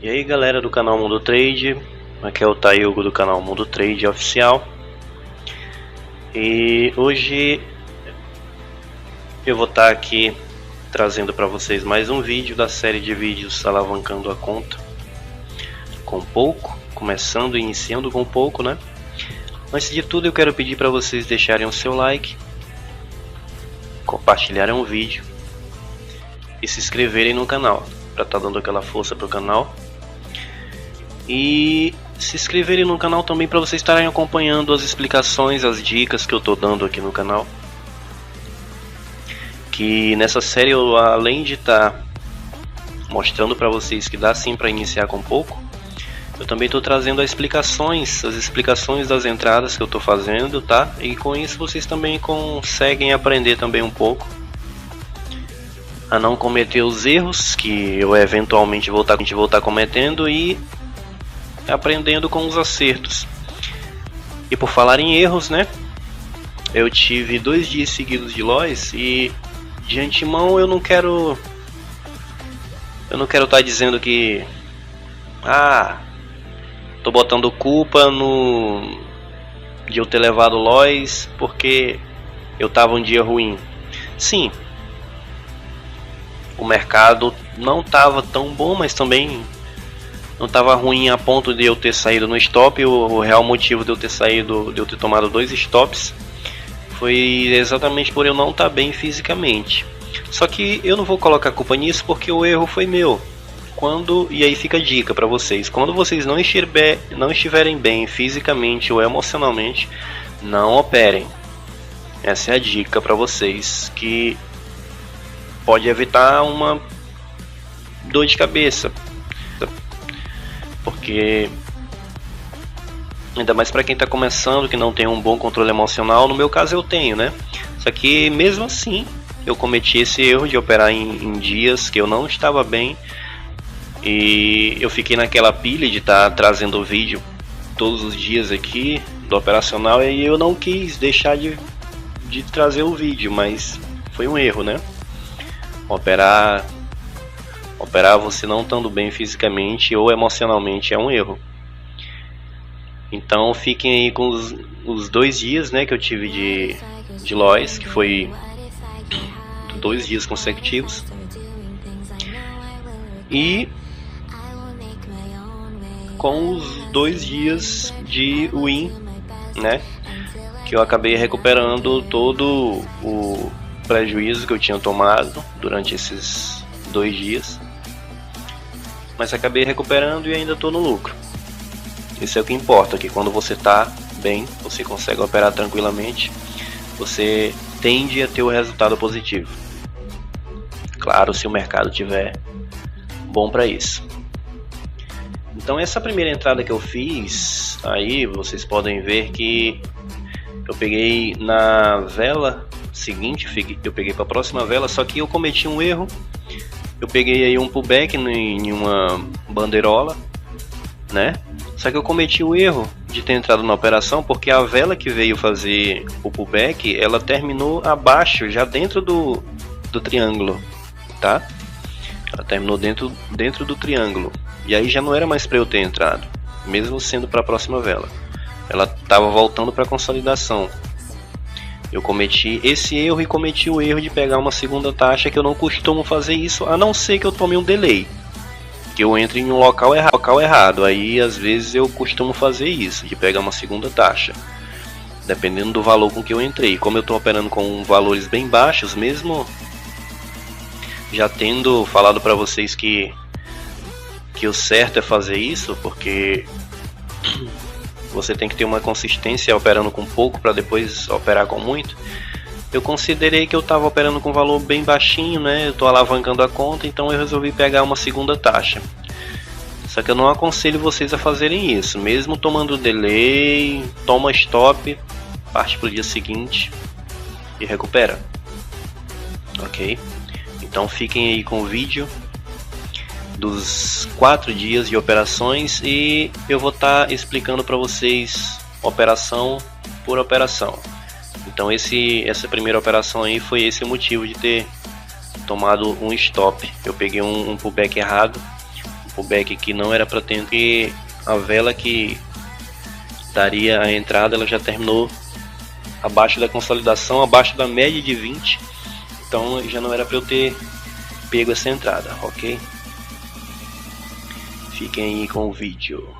E aí galera do canal Mundo Trade, aqui é o Taiogo do canal Mundo Trade Oficial. E hoje eu vou estar aqui trazendo para vocês mais um vídeo da série de vídeos alavancando a conta com pouco, começando e iniciando com pouco, né? Antes de tudo eu quero pedir para vocês deixarem o seu like, compartilharem o vídeo e se inscreverem no canal para estar dando aquela força pro canal. E se inscreverem no canal também para vocês estarem acompanhando as explicações, as dicas que eu estou dando aqui no canal. Que nessa série eu, além de estar mostrando para vocês que dá sim para iniciar com pouco, eu também estou trazendo as explicações das entradas que eu estou fazendo, tá? E com isso vocês também conseguem aprender também um pouco a não cometer os erros que eu eventualmente vou estar cometendo e aprendendo com os acertos. E por falar em erros, né? Eu tive 2 dias seguidos de loss e de antemão eu não quero estar dizendo que tô botando culpa de eu ter levado loss porque eu tava um dia ruim. Sim, o mercado não tava tão bom, mas também não estava ruim a ponto de eu ter saído no stop. O real motivo de eu ter tomado 2 stops foi exatamente por eu não estar bem fisicamente. Só que eu não vou colocar culpa nisso porque o erro foi meu. E aí fica a dica para vocês: quando vocês não estiverem bem fisicamente ou emocionalmente, não operem. Essa é a dica para vocês, que pode evitar uma dor de cabeça. Porque ainda mais para quem está começando, que não tem um bom controle emocional. No meu caso eu tenho, né? Só que mesmo assim eu cometi esse erro de operar em dias que eu não estava bem. E eu fiquei naquela pilha de estar trazendo o vídeo todos os dias aqui do operacional. E eu não quis deixar de trazer o vídeo, mas foi um erro, né? Operar você não estando bem fisicamente ou emocionalmente é um erro. Então fiquem aí com os 2 dias, né, que eu tive de loss, que foi 2 dias consecutivos. E com os 2 dias de win, né, que eu acabei recuperando todo o prejuízo que eu tinha tomado durante esses 2 dias. Mas acabei recuperando e ainda estou no lucro. Isso é o que importa, que quando você está bem, você consegue operar tranquilamente, você tende a ter o resultado positivo. Claro, se o mercado tiver bom para isso. Então essa primeira entrada que eu fiz, aí vocês podem ver que eu peguei na vela seguinte, eu peguei para a próxima vela, só que eu cometi um erro. Eu peguei aí um pullback em uma bandeirola, né? Só que eu cometi o erro de ter entrado na operação, porque a vela que veio fazer o pullback, ela terminou abaixo, já dentro do triângulo, tá? Ela terminou dentro do triângulo. E aí já não era mais para eu ter entrado, mesmo sendo para a próxima vela. Ela estava voltando para consolidação. Eu cometi esse erro e cometi o erro de pegar uma segunda taxa, que eu não costumo fazer isso, a não ser que eu tome um delay, que eu entre em um local errado. Aí às vezes eu costumo fazer isso, de pegar uma segunda taxa, dependendo do valor com que eu entrei. Como eu estou operando com valores bem baixos, mesmo já tendo falado para vocês que o certo é fazer isso, porque você tem que ter uma consistência operando com pouco para depois operar com muito. Eu considerei que eu estava operando com valor bem baixinho, né? Eu estou alavancando a conta, então eu resolvi pegar uma segunda taxa. Só que eu não aconselho vocês a fazerem isso. Mesmo tomando delay, toma stop, parte para o dia seguinte e recupera. Ok? Então fiquem aí com o vídeo dos 4 dias de operações e eu vou estar explicando para vocês operação por operação. Então essa primeira operação aí foi esse o motivo de ter tomado um stop. Eu peguei um pullback errado, pullback que não era para ter, porque a vela que daria a entrada, ela já terminou abaixo da consolidação, abaixo da média de 20, então já não era para eu ter pego essa entrada, ok? Fiquem aí com o vídeo.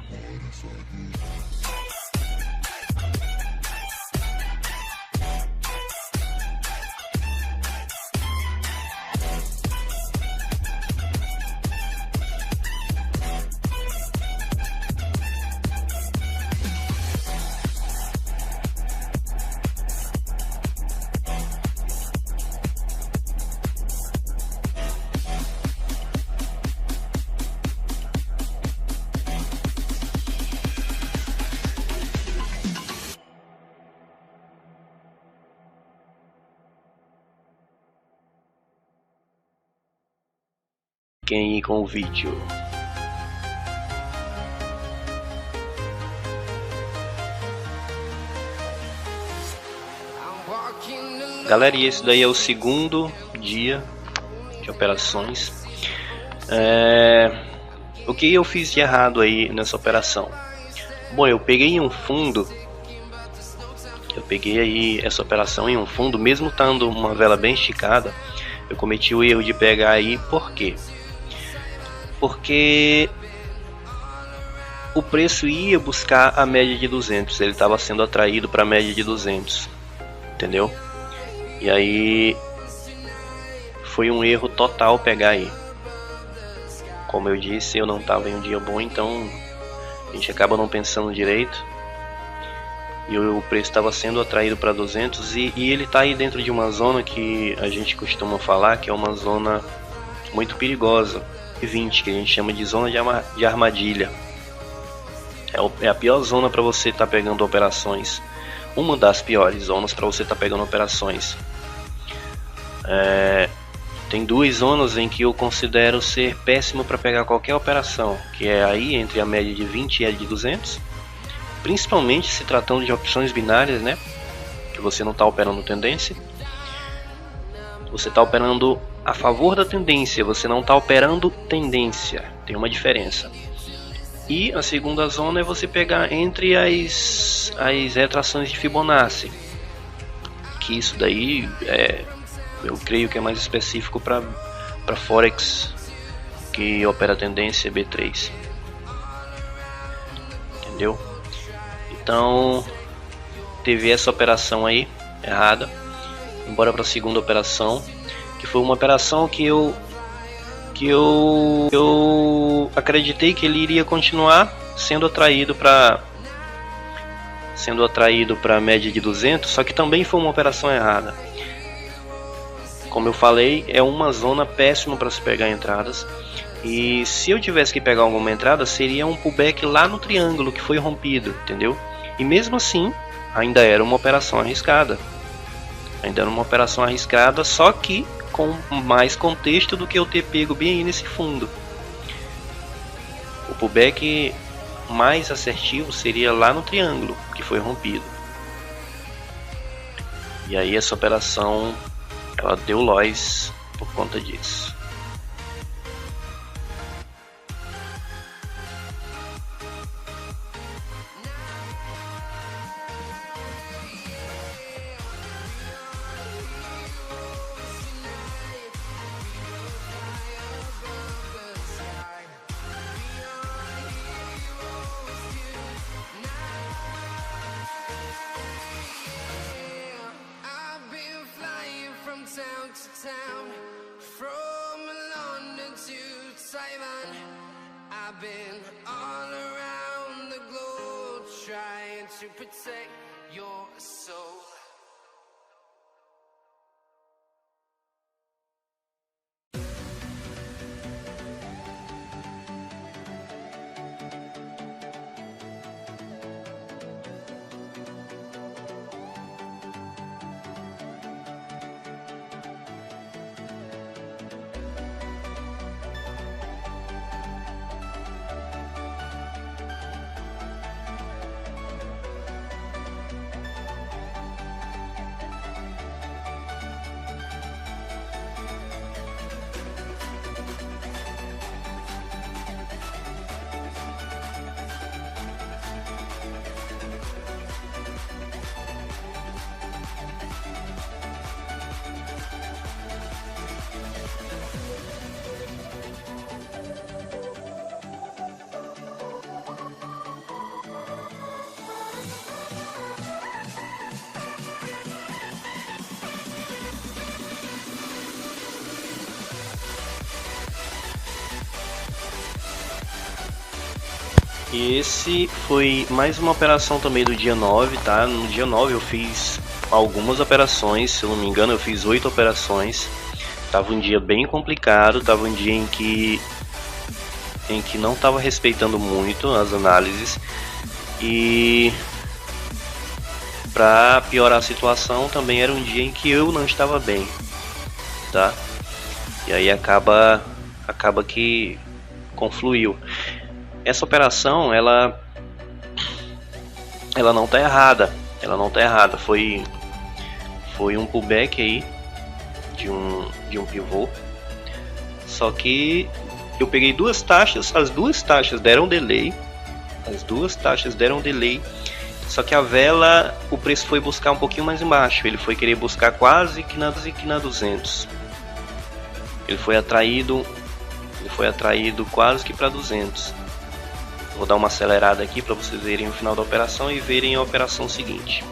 Fiquem aí com o vídeo. Galera, e esse daí é o segundo dia de operações. O que eu fiz de errado aí nessa operação? Bom, eu peguei um fundo. Eu peguei aí essa operação em um fundo, mesmo estando uma vela bem esticada. Eu cometi o erro de pegar aí, por quê? Porque o preço ia buscar a média de 200, ele estava sendo atraído para a média de 200, entendeu? E aí foi um erro total pegar aí. Como eu disse, eu não estava em um dia bom, então a gente acaba não pensando direito. E o preço estava sendo atraído para 200 e ele está aí dentro de uma zona que a gente costuma falar que é uma zona muito perigosa, 20, que a gente chama de zona de armadilha. É a pior zona para você estar pegando operações, uma das piores zonas para você estar pegando operações. Tem duas zonas em que eu considero ser péssimo para pegar qualquer operação, que é aí entre a média de 20 e a de 200, principalmente se tratando de opções binárias, né? Que você não está operando tendência, você está operando a favor da tendência, você não está operando tendência, tem uma diferença. E a segunda zona é você pegar entre as retrações de Fibonacci, que isso daí eu creio que é mais específico para Forex, que opera tendência B3, entendeu? Então teve essa operação aí errada. Bora para a segunda operação, que foi uma operação que eu acreditei que ele iria continuar sendo atraído para a média de 200, só que também foi uma operação errada. Como eu falei, é uma zona péssima para se pegar entradas, e se eu tivesse que pegar alguma entrada, seria um pullback lá no triângulo que foi rompido, entendeu? E mesmo assim, ainda era uma operação arriscada. Só que com mais contexto do que eu ter pego bem aí nesse fundo. O pullback mais assertivo seria lá no triângulo que foi rompido. E aí essa operação ela deu loss por conta disso. Town to town, from London to Taiwan, I've been all around the globe trying to protect your soul. E esse foi mais uma operação também do dia 9, tá? No dia 9 eu fiz algumas operações, se eu não me engano eu fiz 8 operações. Tava um dia bem complicado, tava um dia em que não tava respeitando muito as análises. E para piorar a situação, também era um dia em que eu não estava bem, tá? E aí acaba que confluiu. Essa operação, ela não tá errada. Ela não tá errada. Foi um pullback aí de um pivô. Só que eu peguei duas taxas, as duas taxas deram delay. Só que a vela, o preço foi buscar um pouquinho mais embaixo. Ele foi querer buscar quase que na 200. Ele foi atraído quase que para 200. Vou dar uma acelerada aqui para vocês verem o final da operação e verem a operação seguinte.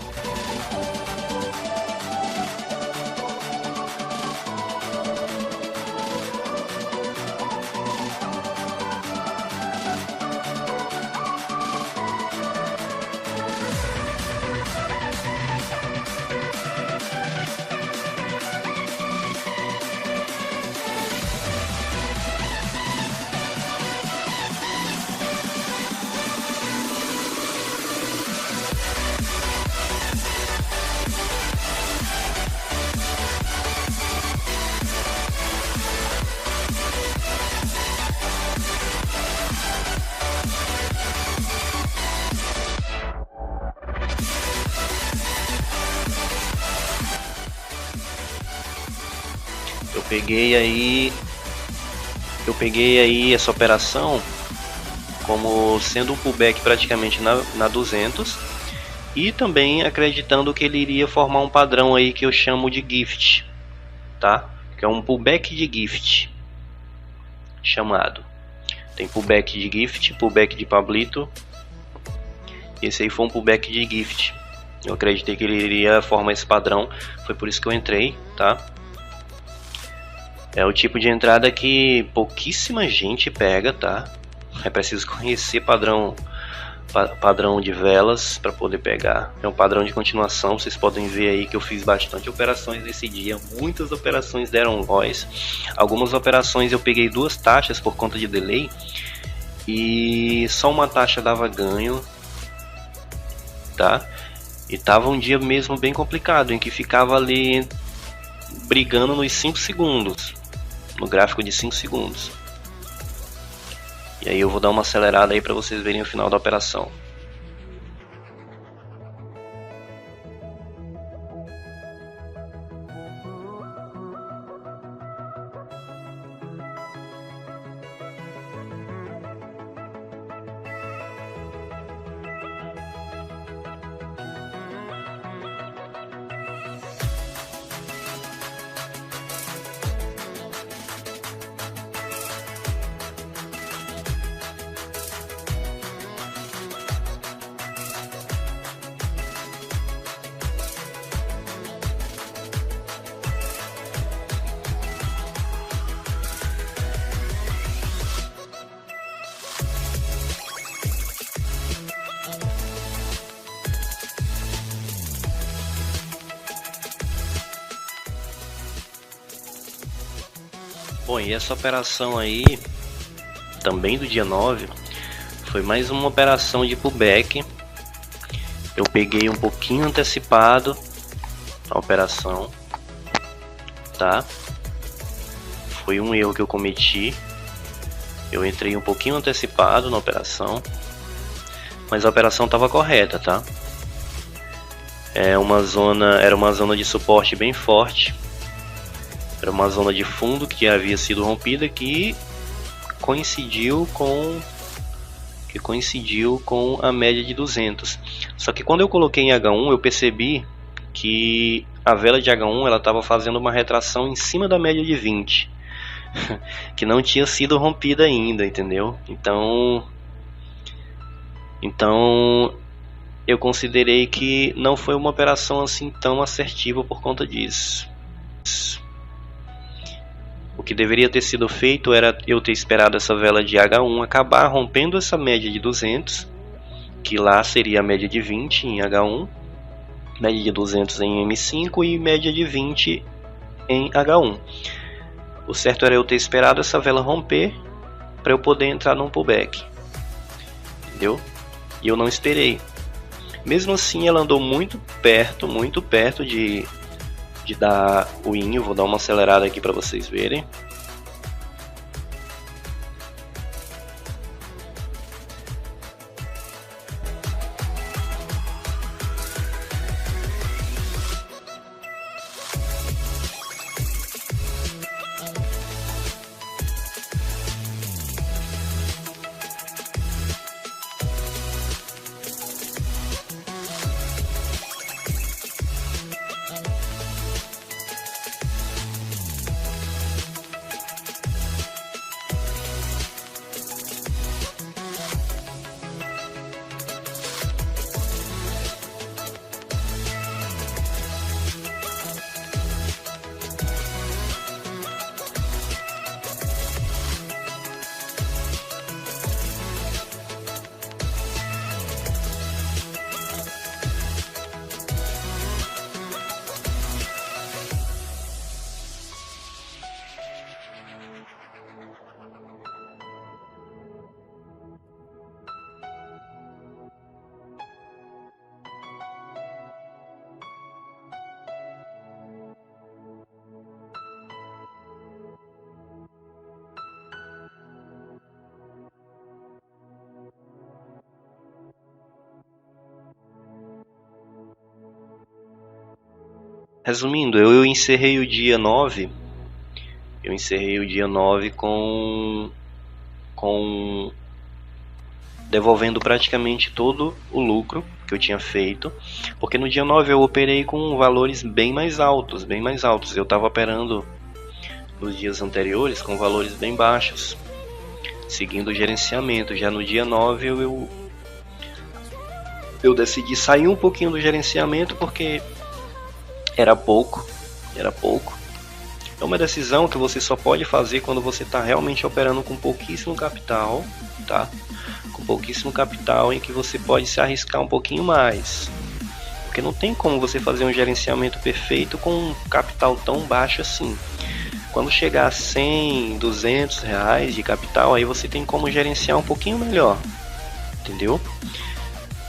Eu peguei aí essa operação como sendo um pullback praticamente na 200 e também acreditando que ele iria formar um padrão aí que eu chamo de gift, tá? Que é um pullback de gift chamado. Tem pullback de gift, pullback de Pablito. Esse aí foi um pullback de gift. Eu acreditei que ele iria formar esse padrão, foi por isso que eu entrei, tá? É o tipo de entrada que pouquíssima gente pega, tá? É preciso conhecer padrão de velas para poder pegar. É um padrão de continuação. Vocês podem ver aí que eu fiz bastante operações nesse dia. Muitas operações deram loss. Algumas operações eu peguei duas taxas por conta de delay e só uma taxa dava ganho, tá? E tava um dia mesmo bem complicado, em que ficava ali brigando nos 5 segundos. No gráfico de 5 segundos. E aí eu vou dar uma acelerada aí para vocês verem o final da operação. Bom, e essa operação aí, também do dia 9, foi mais uma operação de pullback. Eu peguei um pouquinho antecipado a operação, tá? Foi um erro que eu cometi. Eu entrei um pouquinho antecipado na operação, mas a operação estava correta, tá? Era uma zona de suporte bem forte. Era uma zona de fundo que havia sido rompida que coincidiu com a média de 200. Só que quando eu coloquei em H1, eu percebi que a vela de H1 ela estava fazendo uma retração em cima da média de 20, que não tinha sido rompida ainda, entendeu? Então eu considerei que não foi uma operação assim tão assertiva por conta disso. O que deveria ter sido feito era eu ter esperado essa vela de H1 acabar rompendo essa média de 200, que lá seria a média de 20 em H1, média de 200 em M5 e média de 20 em H1. O certo era eu ter esperado essa vela romper para eu poder entrar num pullback, entendeu? E eu não esperei. Mesmo assim, ela andou muito perto de dar o in. Eu vou dar uma acelerada aqui para vocês verem. Resumindo, eu encerrei o dia 9. Eu encerrei o dia 9 com devolvendo praticamente todo o lucro que eu tinha feito, porque no dia 9 eu operei com valores bem mais altos. Eu estava operando nos dias anteriores com valores bem baixos, seguindo o gerenciamento. Já no dia 9 eu decidi sair um pouquinho do gerenciamento porque era pouco. É uma decisão que você só pode fazer quando você está realmente operando com pouquíssimo capital, tá? Com pouquíssimo capital, em que você pode se arriscar um pouquinho mais. Porque não tem como você fazer um gerenciamento perfeito com um capital tão baixo assim. Quando chegar a 100, 200 reais de capital, aí você tem como gerenciar um pouquinho melhor, entendeu?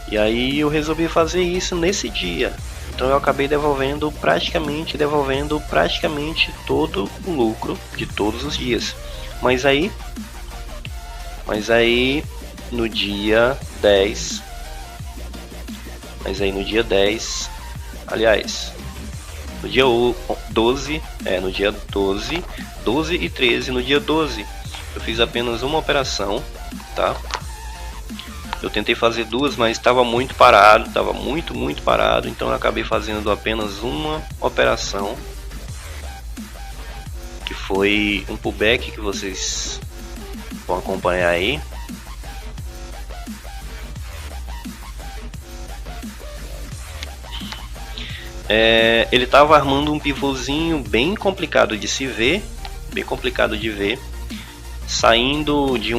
E aí eu resolvi fazer isso nesse dia. Então eu acabei devolvendo praticamente todo o lucro de todos os dias. Mas aí no dia 10, aliás, no dia 12, no dia 12 e 13, no dia 12 eu fiz apenas uma operação, tá? Eu tentei fazer duas, mas estava muito parado, muito parado, então eu acabei fazendo apenas uma operação, que foi um pullback que vocês vão acompanhar aí. Ele estava armando um pivôzinho bem complicado de se ver, saindo de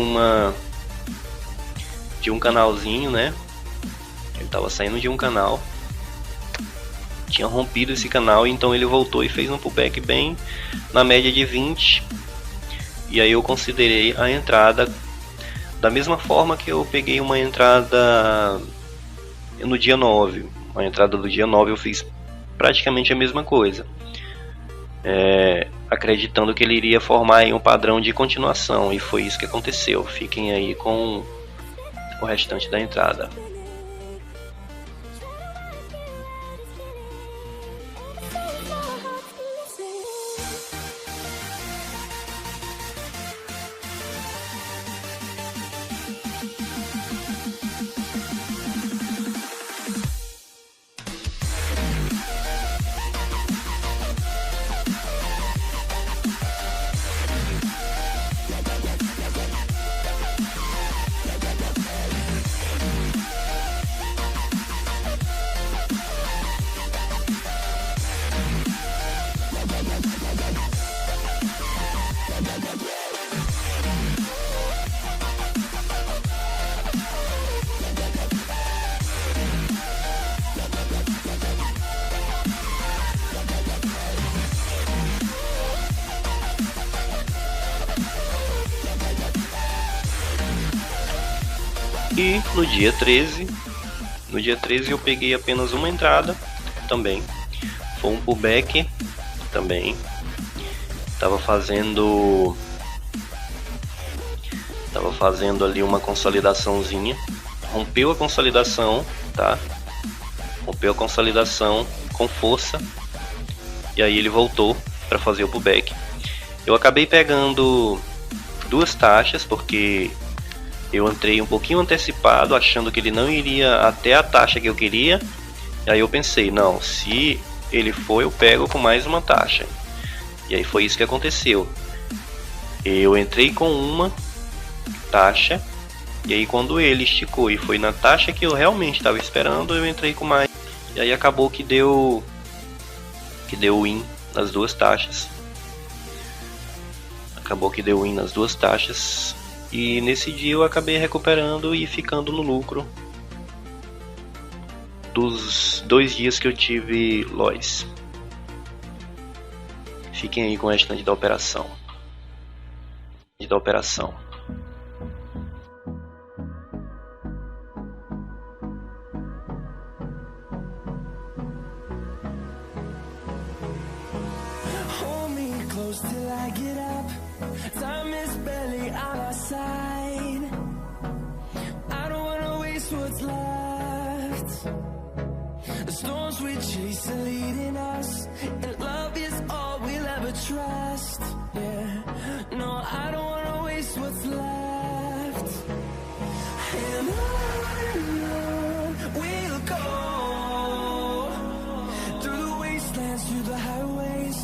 um canalzinho, né? Ele estava saindo de um canal, tinha rompido esse canal, então ele voltou e fez um pullback bem na média de 20. E aí eu considerei a entrada da mesma forma que eu peguei uma entrada no dia 9. A entrada do dia 9 eu fiz praticamente a mesma coisa, acreditando que ele iria formar aí um padrão de continuação, e foi isso que aconteceu. Fiquem aí com o restante da entrada. E no dia 13 eu peguei apenas uma entrada também. Foi um pullback também. Tava fazendo ali uma consolidaçãozinha. Rompeu a consolidação, tá? Rompeu a consolidação com força. E aí ele voltou para fazer o pullback. Eu acabei pegando duas taxas porque eu entrei um pouquinho antecipado, achando que ele não iria até a taxa que eu queria. E aí eu pensei, não, se ele for, eu pego com mais uma taxa. E aí foi isso que aconteceu. Eu entrei com uma taxa, e aí quando ele esticou e foi na taxa que eu realmente estava esperando, eu entrei com mais. E aí acabou que deu win nas duas taxas. E nesse dia eu acabei recuperando e ficando no lucro dos 2 dias que eu tive loss. Fiquem aí com o restante da operação. Hold me close till I get up. Time is barely on our side. I don't wanna waste what's left. The storms we chase are leading us, and love is all we'll ever trust. Yeah, no, I don't wanna waste what's left. And on we'll go, through the wastelands, through the highways,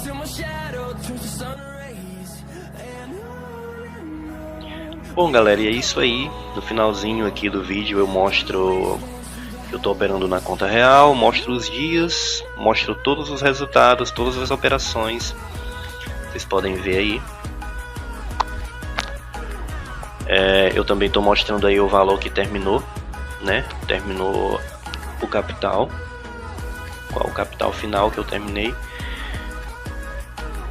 till my shadow turns to sun rays. And on. Bom, galera, e é isso aí. No finalzinho aqui do vídeo eu mostro que eu estou operando na conta real, mostro os dias, mostro todos os resultados, todas as operações. Vocês podem ver aí. Eu também estou mostrando aí o valor que terminou, né? Terminou o capital, qual o capital final que eu terminei.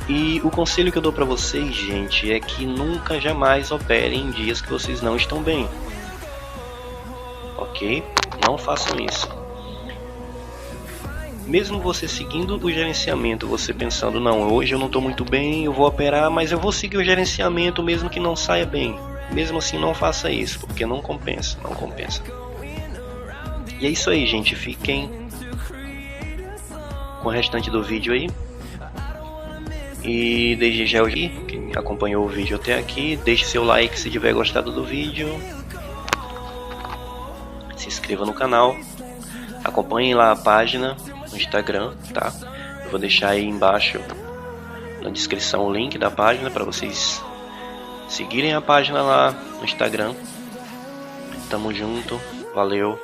E o conselho que eu dou para vocês, gente, é que nunca jamais operem em dias que vocês não estão bem. Ok? Não façam isso. Mesmo você seguindo o gerenciamento, você pensando, não, hoje eu não estou muito bem, eu vou operar, mas eu vou seguir o gerenciamento mesmo que não saia bem. Mesmo assim, não faça isso, porque não compensa. E é isso aí, gente. Fiquem com o restante do vídeo aí. E desde já, quem acompanhou o vídeo até aqui, deixe seu like se tiver gostado do vídeo. Se inscreva no canal. Acompanhem lá a página no Instagram, tá? Eu vou deixar aí embaixo na descrição o link da página para vocês seguirem a página lá no Instagram. Tamo junto, valeu.